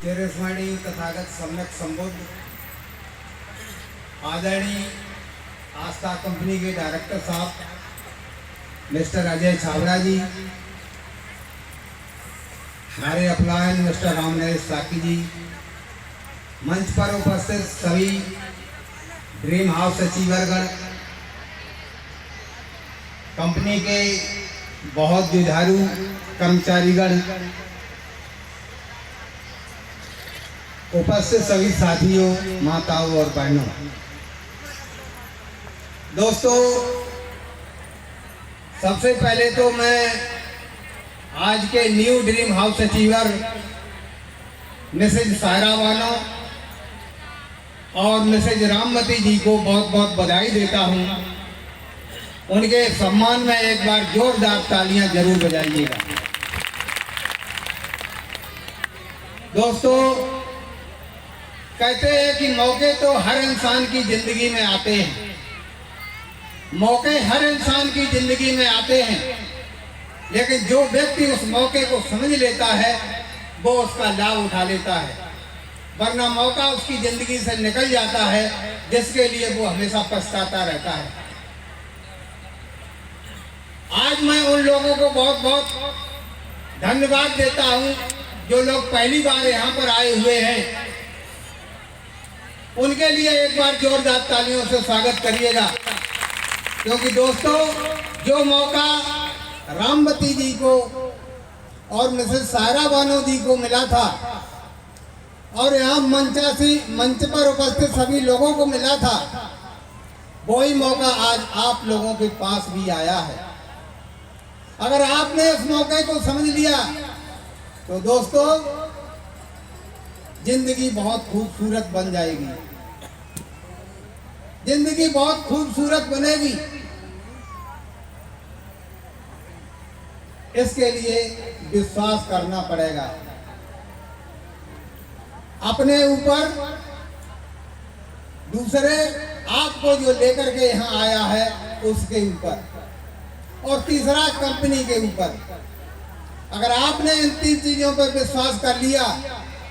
चिरस्मरणीय तथागत सम्यक संबुद्ध आदरणीय आस्था कंपनी के डायरेक्टर साहब मिस्टर अजय छाबड़ा जी, हमारे अपलायन मिस्टर रामनरेश साकी जी, मंच पर उपस्थित सभी ड्रीम हाउस अचीवरगण, कंपनी के बहुत जुझारू कर्मचारीगण, उपस्थित सभी साथियों, माताओं और बहनों, दोस्तों, सबसे पहले तो मैं आज के new dream house achiever Mrs Saira Bano और मिसेज राममती जी को बहुत बहुत बधाई देता हूं। उनके सम्मान में एक बार जोरदार तालियां जरूर बजाइएगा। दोस्तों, कहते हैं कि मौके तो हर इंसान की जिंदगी में आते हैं, मौके हर इंसान की जिंदगी में आते हैं, लेकिन जो व्यक्ति उस मौके को समझ लेता है वो उसका लाभ उठा लेता है, वरना मौका उसकी जिंदगी से निकल जाता है, जिसके लिए वो हमेशा पछताता रहता है। आज मैं उन लोगों को बहुत बहुत धन्यवाद देता हूं जो लोग पहली बार यहाँ पर आए हुए हैं। उनके लिए एक बार जोरदार तालियों से स्वागत करिएगा, क्योंकि दोस्तों, जो मौका राममती जी को और मिसेज सायरा बानो जी को मिला था और यहाँ मंच पर उपस्थित सभी लोगों को मिला था, वही मौका आज आप लोगों के पास भी आया है। अगर आपने इस मौके को समझ लिया तो दोस्तों, जिंदगी बहुत खूबसूरत बन जाएगी, जिंदगी बहुत खूबसूरत बनेगी। इसके लिए विश्वास करना पड़ेगा अपने ऊपर, दूसरे आपको जो लेकर के यहाँ आया है उसके ऊपर, और तीसरा कंपनी के ऊपर। अगर आपने इन तीन चीजों पर विश्वास कर लिया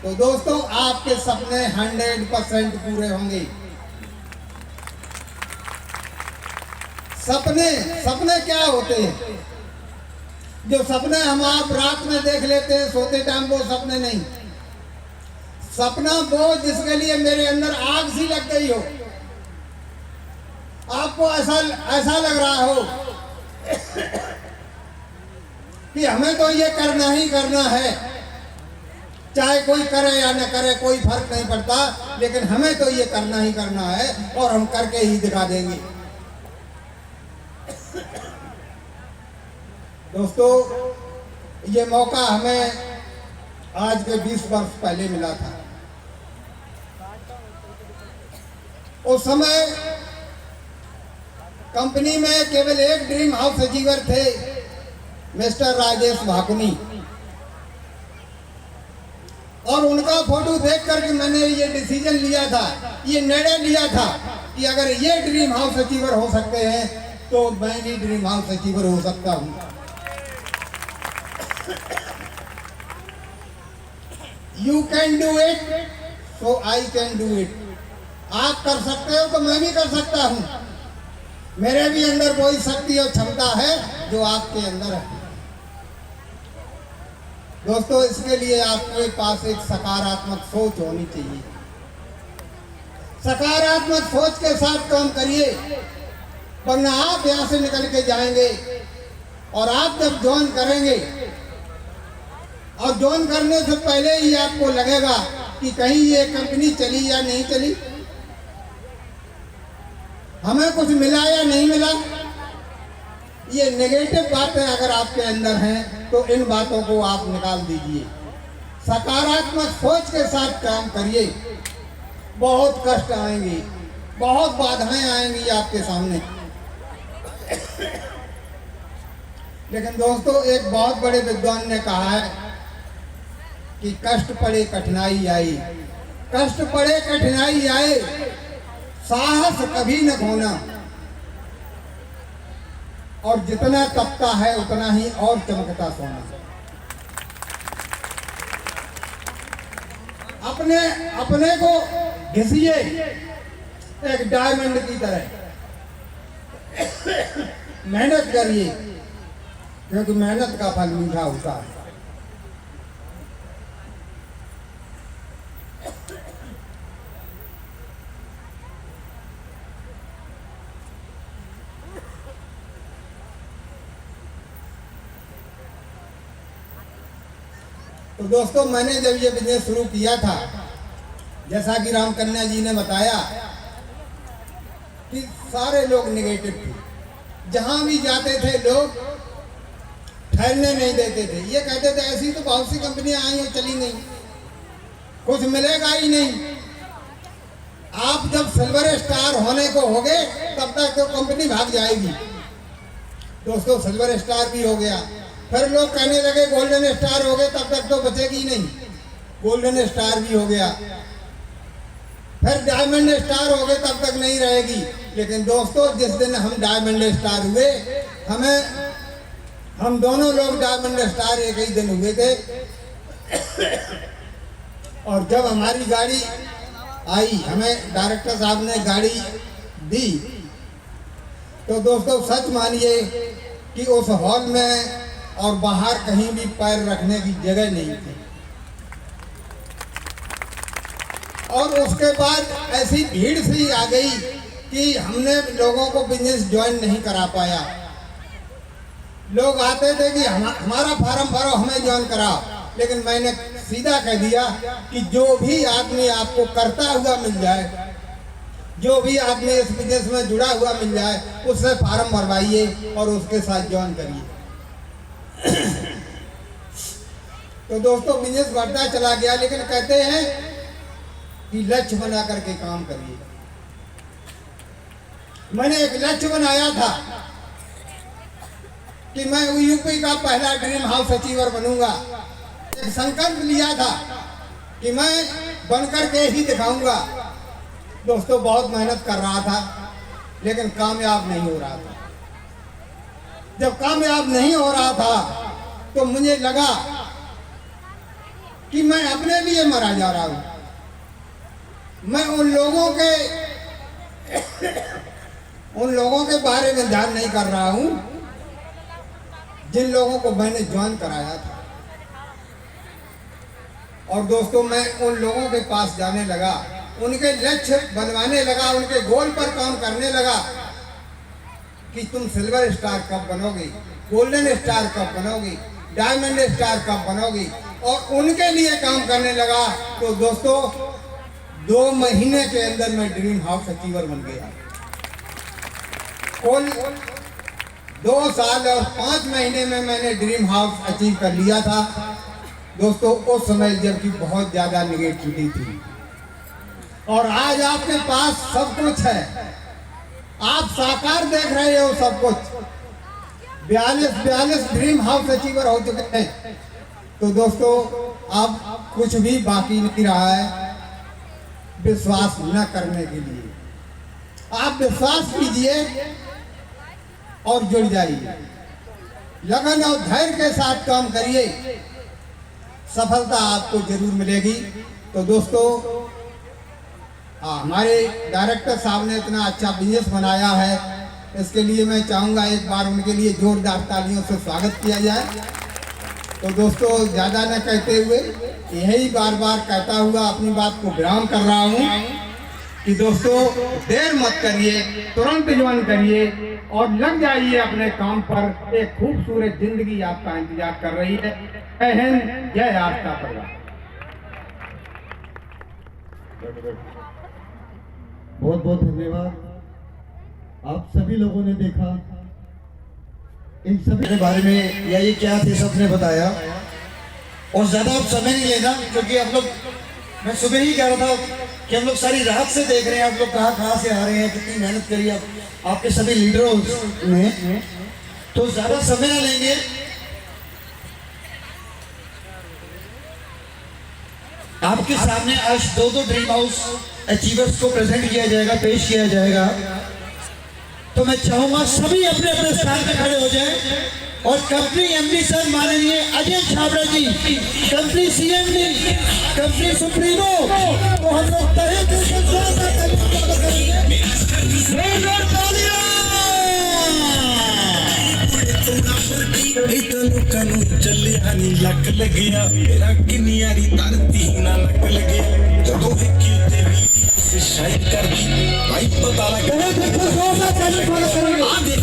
तो दोस्तों, आपके सपने 100% पूरे होंगे। सपने क्या होते हैं? जो सपने हम आप रात में देख लेते हैं सोते टाइम, वो सपने नहीं। सपना वो जिसके लिए मेरे अंदर आग सी लग गई हो, आपको ऐसा लग रहा हो कि हमें तो ये करना ही करना है, चाहे कोई करे या न करे कोई फर्क नहीं पड़ता, लेकिन हमें तो ये करना ही करना है और हम करके ही दिखा देंगे। दोस्तों, ये मौका हमें आज के 20 वर्ष पहले मिला था। उस समय कंपनी में केवल एक ड्रीम हाउस अचीवर थे, मिस्टर राजेश भाकुनी, और उनका फोटो देख करके मैंने ये डिसीजन लिया था, ये निर्णय लिया था कि अगर ये ड्रीम हाउस अचीवर हो सकते हैं तो मैं भी ड्रीम हाउस अचीवर हो सकता हूं। You can do it, so I can do it. आप कर सकते हो तो मैं भी कर सकता हूं। मेरे भी अंदर कोई शक्ति और क्षमता है जो आपके अंदर है। दोस्तों, इसके लिए आपके पास एक सकारात्मक सोच होनी चाहिए। सकारात्मक सोच के साथ काम करिए, वरना आप यहाँ से निकल के जाएंगे और आप जब ज्वाइन करेंगे, और ज्वाइन करने से पहले ही आपको लगेगा कि कहीं ये कंपनी चली या नहीं चली, हमें कुछ मिला या नहीं मिला। ये नेगेटिव बातें अगर आपके अंदर हैं तो इन बातों को आप निकाल दीजिए। सकारात्मक सोच के साथ काम करिए। बहुत कष्ट आएंगे, बहुत बाधाएं आएंगी आपके सामने, लेकिन दोस्तों, एक बहुत बड़े विद्वान ने कहा है कि कष्ट पड़े कठिनाई आए, कष्ट पड़े कठिनाई आए, साहस कभी न खोना, और जितना तपता है उतना ही और चमकता सोना। अपने अपने को घिसिए एक डायमंड की तरह, मेहनत करिए क्योंकि मेहनत का फल मीठा होता है। तो दोस्तों, मैंने जब ये बिजनेस शुरू किया था, जैसा कि राम कन्या जी ने बताया कि सारे लोग निगेटिव थे, जहां भी जाते थे लोग ठहरने नहीं देते थे। ये कहते थे ऐसी तो बहुत सी कंपनियां आई और चली नहीं, कुछ मिलेगा ही नहीं। आप जब सिल्वर स्टार होने को हो गए तब तक तो कंपनी भाग जाएगी। दोस्तों, सिल्वर स्टार भी हो गया, फिर लोग कहने लगे गोल्डन स्टार हो गए, तब तक तो बचेगी नहीं, गोल्डन स्टार भी हो गया, फिर डायमंड स्टार हो गए, तब तक नहीं रहेगी। लेकिन दोस्तों, जिस दिन हम डायमंड स्टार हुए, हम दोनों लोग डायमंड स्टार एक ही दिन हुए थे। और जब हमारी गाड़ी आई, हमें डायरेक्टर साहब ने गाड़ी दी, तो दोस्तों सच मानिए कि उस हॉल में और बाहर कहीं भी पैर रखने की जगह नहीं थी। और उसके बाद ऐसी भीड़ सी आ गई कि हमने लोगों को बिजनेस ज्वाइन नहीं करा पाया। लोग आते थे कि हमारा फार्म भरो, हमें ज्वाइन कराओ, लेकिन मैंने सीधा कह दिया कि जो भी आदमी आपको करता हुआ मिल जाए, जो भी आदमी इस बिजनेस में जुड़ा हुआ मिल जाए, उससे फार्म भरवाइए और उसके साथ ज्वाइन करिए। तो दोस्तों, बिजनेस बढ़ता चला गया, लेकिन कहते हैं कि लक्ष्य बना करके काम करिए। मैंने एक लक्ष्य बनाया था कि मैं यूपी का पहला ड्रीम हाउस अचीवर बनूंगा। एक संकल्प लिया था कि मैं बनकर के ही दिखाऊंगा। दोस्तों, बहुत मेहनत कर रहा था, लेकिन कामयाब नहीं हो रहा था। जब कामयाब नहीं हो रहा था तो मुझे लगा कि मैं अपने लिए मरा जा रहा हूं। मैं उन लोगों के बारे में ध्यान नहीं कर रहा हूं जिन लोगों को मैंने ज्वाइन कराया था। और दोस्तों, मैं उन लोगों के पास जाने लगा, उनके लक्ष्य बनवाने लगा, उनके गोल पर काम करने लगा कि तुम सिल्वर स्टार कब बनोगे, गोल्डन स्टार कब बनोगे, डायमंड स्टार कब बनोगे, और उनके लिए काम करने लगा। तो दोस्तों, 2 महीने के अंदर मैं ड्रीम हाउस अचीवर बन गया। कुल 2 साल और 5 महीने में मैंने ड्रीम हाउस अचीव कर लिया था। दोस्तों, उस समय जबकि बहुत ज्यादा निगेटिविटी थी, और आज आपके पास सब कुछ है, आप साकार देख रहे हो सब कुछ। 42 ड्रीम हाउस अचीवर हो चुके हैं। तो दोस्तों, अब कुछ भी बाकी नहीं रहा है विश्वास न करने के लिए। आप विश्वास कीजिए और जुड़ जाइए, लगन और धैर्य के साथ काम करिए, सफलता आपको जरूर मिलेगी। तो दोस्तों, हमारे डायरेक्टर साहब ने इतना अच्छा बिजनेस बनाया है, इसके लिए मैं चाहूँगा एक बार उनके लिए जोरदार तालियों से स्वागत किया जाए। तो दोस्तों, ज़्यादा न कहते हुए यही बार बार कहता हुआ अपनी बात को विराम कर रहा हूँ कि दोस्तों, देर मत करिए, तुरंत ज्वाइन करिए और लग जाइए अपने काम पर। एक खूबसूरत जिंदगी आपका इंतजार कर रही है। जय हिंद, जय आस्था परिवार। बहुत बहुत धन्यवाद। आप सभी लोगों ने देखा, इन सभी के बारे में या ये क्या थे सबने बताया, और ज़्यादा आप समय नहीं लेना, क्योंकि आप लोग, मैं सुबह ही कह रहा था कि हम लोग सारी रात से देख रहे हैं आप लोग कहाँ से आ रहे हैं, कितनी मेहनत करी आपके सभी लीडरों ने। तो ज़्यादा समय ना लेंगे, आपके सामने आज 2 ड्रीम हाउस अचीवर्स को प्रेजेंट किया जाएगा, पेश किया जाएगा। तो मैं चाहूंगा सभी अपने अपने स्थान पे खड़े हो जाएं। और कंपनी एमडी सर माननीय अजय छाबड़ा जी, कंपनी सीएमडी, कंपनी सुप्रीमो, तो हम लोग तहे दिल से जोरदार तालियां करेंगे। जोरदार तालियां। कानून चले हनी लक लगिया मेरा किन्नी यारी धरती ना लक लगिया जदों हिकी तेरी शायद कर दी भाई पता लगा। जोरदार तालियां करेंगे।